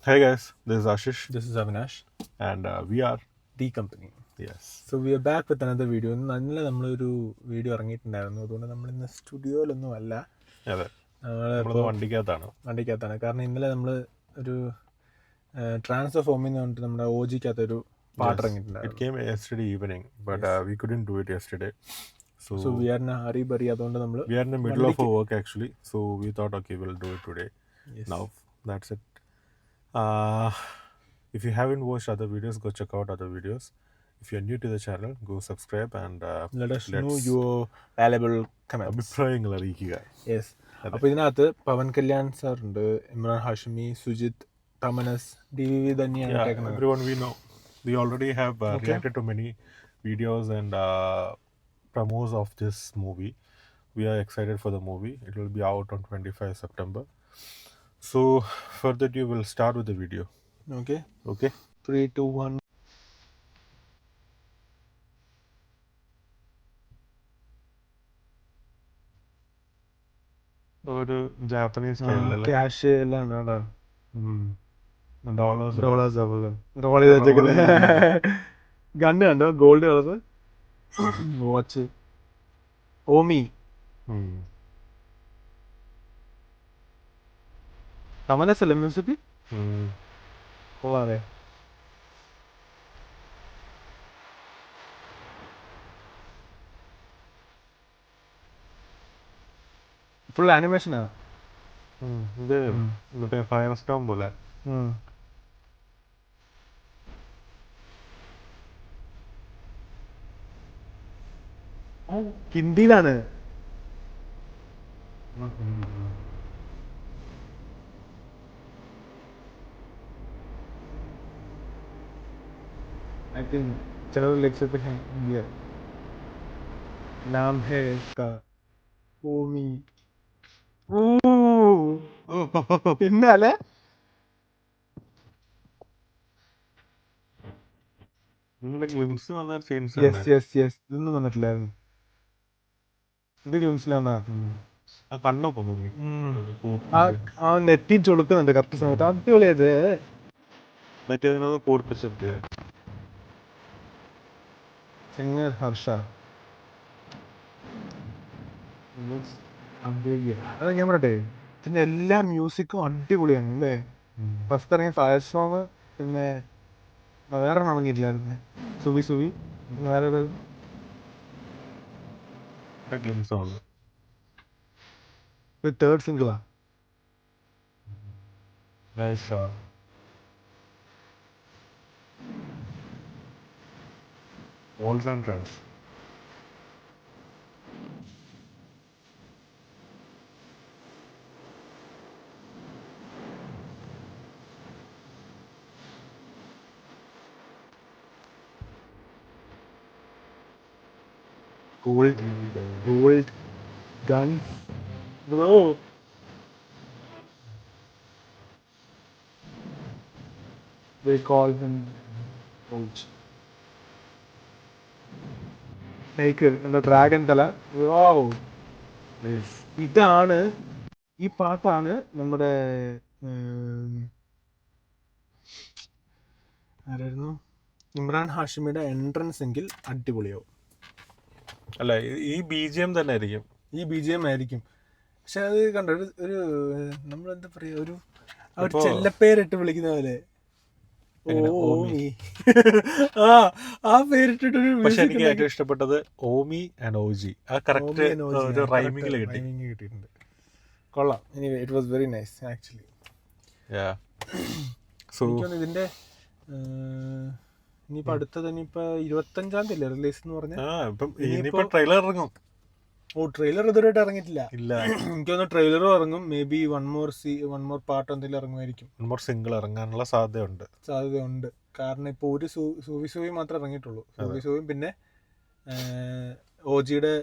Hey guys, this is Ashish This is Avinash, and we are the company. yes. So we are back with another video. ഇന്നലെ നമ്മളൊരു video ഇറങ്ങിയിട്ടുണ്ടായിരുന്നു. അതുകൊണ്ട് നമ്മളിന്ന് സ്റ്റുഡിയോയിലൊന്നും അല്ല, അതെ നമ്മളിപ്പോൾ നമ്മളത് വണ്ടിക്കകത്താണ്. കാരണം ഇന്നലെ നമ്മൾ ഒരു ട്രാൻസ്ഫർ ഫോമിൽ നിന്ന് പറഞ്ഞിട്ട് നമ്മുടെ OG-ക്കകത്തൊരു പാട്ട് It ഇറങ്ങിയിട്ടുണ്ടായിരുന്നു. came yesterday evening, but we couldn't do it yesterday. So we are in a hurry അതുകൊണ്ട് നമ്മൾ we are in the middle of our work actually. So we thought, okay, we'll do it today. Yes. Now that's it. If you haven't watched other videos, go check out other videos. If you're new to the channel, go subscribe and let us know your valuable comments. അഭിപ്രായങ്ങൾ അറിയിക്കുക. Yes. അപ്പോൾ ഇതിനകത്ത് Pawan Kalyan sir ഉണ്ട്, Imran Hashimi, Sujith, തമനസ്, DVV തന്നെയാണ് ഇട്ടേക്കുന്നത്. Everyone we know. We already have reacted to many videos and promos of this movie. We are excited for the movie. It will be out on 25 September. So further ado, we'll start with the video. Okay. Okay. 3, 2, 1. ഒരു Japanese സ്റ്റൈലല്ലേ cash എല്ലാം ഉണ്ടോ? Dollars role ചെയ്ത് വെച്ചേക്കുന്നത്. Gun കണ്ടോ? Gold colour watch. ഓമി തമനസല്ലേ music? കൊള്ളാതെ. Full ആനിമേഷനാ. ഇത് മറ്റേ ഫയർ സ്റ്റോം പോലെ. ഹിന്ദിയിലാണ്. I think चलो लेक्चर पे हैं इंडिया. नाम है इसका ओमी. പിന്നാലെ ഗ്ലിംസ് വന്ന സീൻസ് യെസ് ഇതൊന്നും വന്നിട്ടില്ലായിരുന്നു. ഇത് ഗ്ലിംസിലാന്നാ കണ്ണോ പോകുന്നു. ആ നെറ്റി ചൊടുക്കുന്നുണ്ട് കറക്റ്റ് സമയത്ത്. അടിപൊളിയത്. മറ്റേ കൂർപ്പിച്ചെടുത്ത് സിംഗർ ഹർഷ. അത് ഞാൻ പറയട്ടെ, ഇതിന്റെ എല്ലാ മ്യൂസിക്കും അടിപൊളിയാണ് അല്ലേ? ഫസ്റ്റ് ഇറങ്ങിയ ഫയർ സോങ്, പിന്നെ വേറെ ഇറങ്ങിയിട്ടില്ലായിരുന്നു സുവി വേറെ ഗ്ലിംസ് ആണ്. Third സിംഗിളാ. Walls and Trends. Gold gun. Bro. They call him Gold. Snake and the dragon തല. Wow. ഇതാണ്, ഈ പാട്ടാണ് നമ്മുടെ ആരായിരുന്നു, ഇമ്രാൻ ഹാഷിമിയുടെ എൻട്രൻസ് എങ്കിൽ അടിപൊളിയാവും. അല്ല, ഈ BGM തന്നെ ആയിരിക്കും. ഈ BGM ആയിരിക്കും. പക്ഷെ അത് കണ്ടോ, ഒരു നമ്മളെന്താ പറയാ, ഒരു ചെല്ലപ്പേരിട്ട് വിളിക്കുന്ന പോലെ. ആ പേരിട്ടിട്ട്. പക്ഷെ എനിക്ക് ഏറ്റവും ഇഷ്ടപ്പെട്ടത് ഓമി ആൻഡ് ഓജി. ആ കറക്റ്റ് ഒരു റൈമിംഗിൽ കിട്ടിയിട്ടുണ്ട്. കൊള്ളാം. Anyway it was very nice actually. ഇതിന്റെ ഇനിയിപ്പോ അടുത്തത് 25-ാം തീയതി റിലീസ് എന്ന് പറഞ്ഞാൽ ട്രെയിലർ ഇറങ്ങും. ട്രെയിലർ ഇതുവരെയായിട്ട് ഇറങ്ങിയിട്ടില്ല. എനിക്ക് തോന്നുന്നു ട്രെയിലറും ഇറങ്ങും. May be one more part എന്തെങ്കിലും ഇറങ്ങുമായിരിക്കും. സിംഗിൾ ഇറങ്ങാനുള്ള സാധ്യതയുണ്ട്. കാരണം ഇപ്പോൾ ഒരു സൂവി മാത്രമേ ഇറങ്ങിയിട്ടുള്ളൂ. സൂവിയും പിന്നെ OG-യുടെ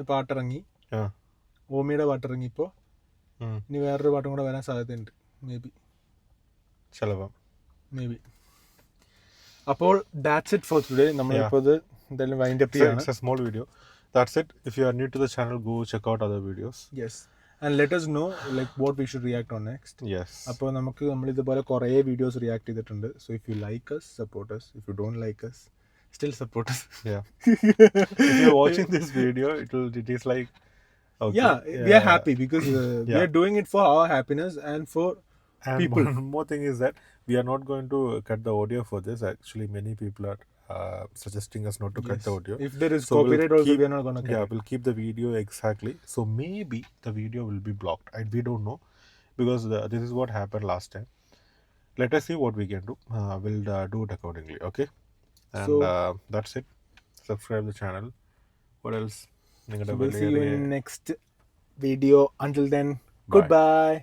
പാട്ടിറങ്ങി, ഓമിയുടെ പാട്ടിറങ്ങി. ഇപ്പോൾ ഇനി വേറൊരു പാട്ടും കൂടെ വരാൻ സാധ്യതയുണ്ട്. May be. അപ്പോൾ ദാറ്റ്സ് ഇറ്റ് ഫോർ ടുഡേ. നമ്മളിപ്പോൾ ഇത് എന്തായാലും വൈൻഡ് അപ്പ് ചെയ്യാണ്. It's a small video. That's it. If you are new to the channel, go check out other videos. Yes. and let us know like what we should react on next. Yes. അപ്പോൾ നമ്മൾ ഇതുപോലെ കുറേ videos react ചെയ്തിട്ടുണ്ട്. So if you like us support us, if you don't like us still support us. Yeah. If you're watching this video, it is like, okay, Yeah, we are happy because we Yeah. are doing it for our happiness and for And people. one more thing is that we are not going to cut the audio for this. Actually, many people are suggesting us not to cut the audio. If there is So we'll copyright also, keep- we are not gonna cut Yeah, it. we'll keep the video exactly. So maybe the video will be blocked. We don't know, because this is what happened last time. Let us see what we can do. We'll do it accordingly. Okay. And So- that's it. Subscribe the channel. What else? So we'll see you in next video. Until then, goodbye.